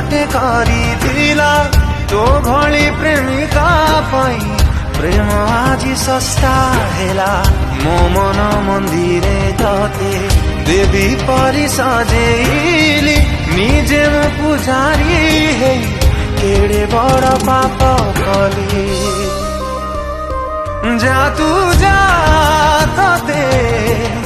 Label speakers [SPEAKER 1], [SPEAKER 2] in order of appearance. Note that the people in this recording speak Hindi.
[SPEAKER 1] गटे करिथिला तो भली प्रेमिका पाई प्रेम आज सस्ता हेला मो मन मंदिरे तते देवी परी सजेइली निजे मो पुजारी हे केड़े बड़ पाप कली जा तू जा तते